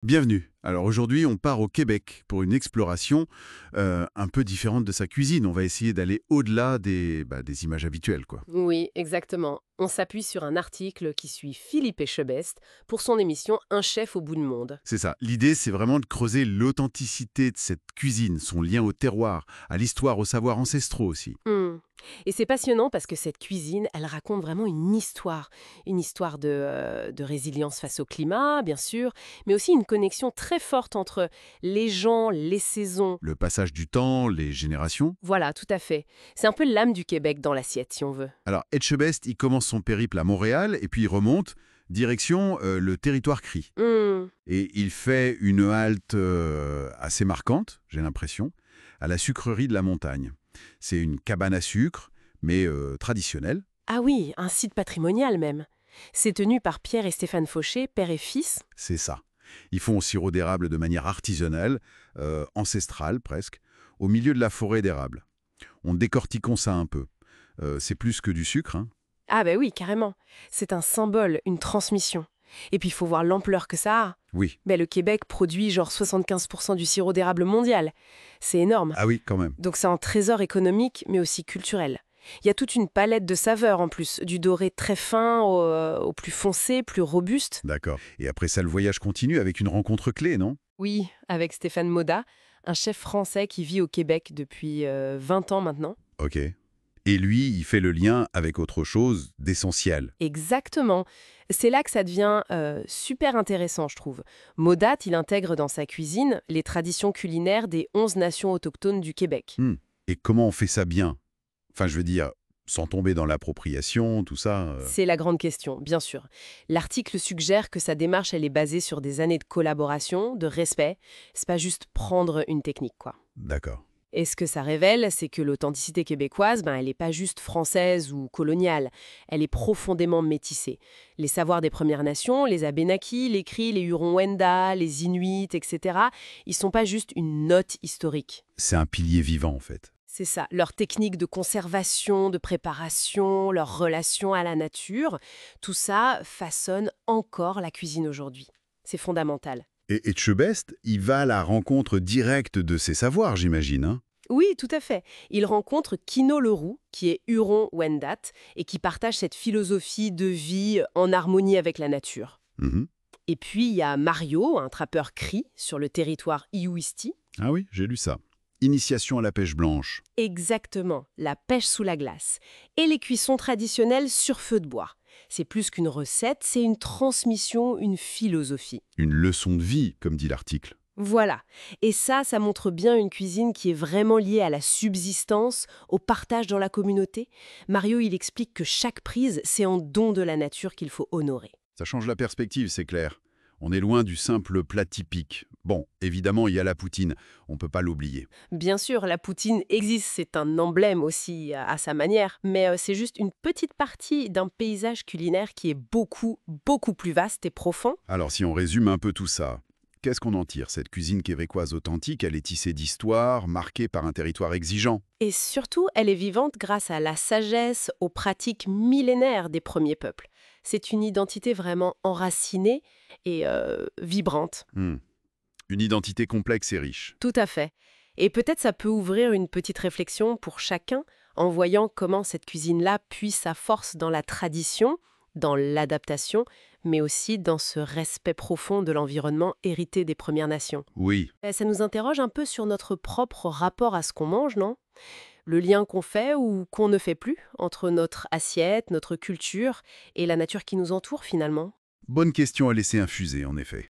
Bienvenue. Alors aujourd'hui, on part au Québec pour une exploration un peu différente de sa cuisine. On va essayer d'aller au-delà des images habituelles, quoi. Oui, exactement. On s'appuie sur un article qui suit Philippe Etchebest pour son émission Un chef au bout du monde. C'est ça. L'idée, c'est vraiment de creuser l'authenticité de cette cuisine, son lien au terroir, à l'histoire, aux savoirs ancestraux aussi. Hmm. Et c'est passionnant parce que cette cuisine, elle raconte vraiment une histoire de résilience face au climat, bien sûr, mais aussi une connexion très forte entre les gens, les saisons. Le passage du temps, les générations. Voilà, tout à fait. C'est un peu l'âme du Québec dans l'assiette, si on veut. Alors Etchebest, il commence son périple à Montréal et puis il remonte direction le territoire cri. Hmm. Et il fait une halte assez marquante, j'ai l'impression, à la sucrerie de la montagne. C'est une cabane à sucre, mais traditionnelle. Ah oui, un site patrimonial même. C'est tenu par Pierre et Stéphane Fauché, père et fils. C'est ça. Ils font au sirop d'érable de manière artisanale, ancestrale presque, au milieu de la forêt d'érable. On décortiquons ça un peu. C'est plus que du sucre, hein. Ah ben oui, carrément. C'est un symbole, une transmission. Et puis il faut voir l'ampleur que ça a. Oui. Ben, le Québec produit genre 75% du sirop d'érable mondial. C'est énorme. Ah oui, quand même. Donc c'est un trésor économique, mais aussi culturel. Il y a toute une palette de saveurs en plus, du doré très fin au plus foncé, plus robuste. D'accord. Et après ça, le voyage continue avec une rencontre clé, non? Oui, avec Stéphane Moda, un chef français qui vit au Québec depuis 20 ans maintenant. Ok. Et lui, il fait le lien avec autre chose d'essentiel. Exactement. C'est là que ça devient super intéressant, je trouve. Modat, il intègre dans sa cuisine les traditions culinaires des 11 nations autochtones du Québec. Hmm. Et comment on fait ça bien? Enfin, je veux dire, sans tomber dans l'appropriation, tout ça. C'est la grande question, bien sûr. L'article suggère que sa démarche, elle est basée sur des années de collaboration, de respect. C'est pas juste prendre une technique, quoi. D'accord. Et ce que ça révèle, c'est que l'authenticité québécoise, elle n'est pas juste française ou coloniale, elle est profondément métissée. Les savoirs des Premières Nations, les Abénakis, les Cris, les Hurons-Wendat, les Inuits, etc., ils sont pas juste une note historique. C'est un pilier vivant, en fait. C'est ça, leurs techniques de conservation, de préparation, leur relation à la nature, tout ça façonne encore la cuisine aujourd'hui. C'est fondamental. Et Etchebest, il va à la rencontre directe de ses savoirs, j'imagine, hein? Oui, tout à fait. Il rencontre Kino Leroux, qui est Huron-Wendat, et qui partage cette philosophie de vie en harmonie avec la nature. Mhm. Et puis, il y a Mario, un trappeur cri sur le territoire Iouisti. Ah oui, j'ai lu ça. Initiation à la pêche blanche. Exactement, la pêche sous la glace. Et les cuissons traditionnelles sur feu de bois. C'est plus qu'une recette, c'est une transmission, une philosophie. Une leçon de vie, comme dit l'article. Voilà. Et ça montre bien une cuisine qui est vraiment liée à la subsistance, au partage dans la communauté. Mario, il explique que chaque prise, c'est un don de la nature qu'il faut honorer. Ça change la perspective, c'est clair. On est loin du simple plat typique. Bon, évidemment, il y a la poutine, on peut pas l'oublier. Bien sûr, la poutine existe, c'est un emblème aussi à sa manière, mais c'est juste une petite partie d'un paysage culinaire qui est beaucoup, beaucoup plus vaste et profond. Alors si on résume un peu tout ça, qu'est-ce qu'on en tire? Cette cuisine québécoise authentique, elle est tissée d'histoire, marquée par un territoire exigeant. Et surtout, elle est vivante grâce à la sagesse, aux pratiques millénaires des premiers peuples. C'est une identité vraiment enracinée et vibrante. Hmm. Une identité complexe et riche. Tout à fait. Et peut-être ça peut ouvrir une petite réflexion pour chacun en voyant comment cette cuisine-là puise sa force dans la tradition, dans l'adaptation, mais aussi dans ce respect profond de l'environnement hérité des Premières Nations. Oui, Ça nous interroge un peu sur notre propre rapport à ce qu'on mange, non? Le lien qu'on fait ou qu'on ne fait plus entre notre assiette, notre culture et la nature qui nous entoure finalement. bonne question à laisser infuser, en effet.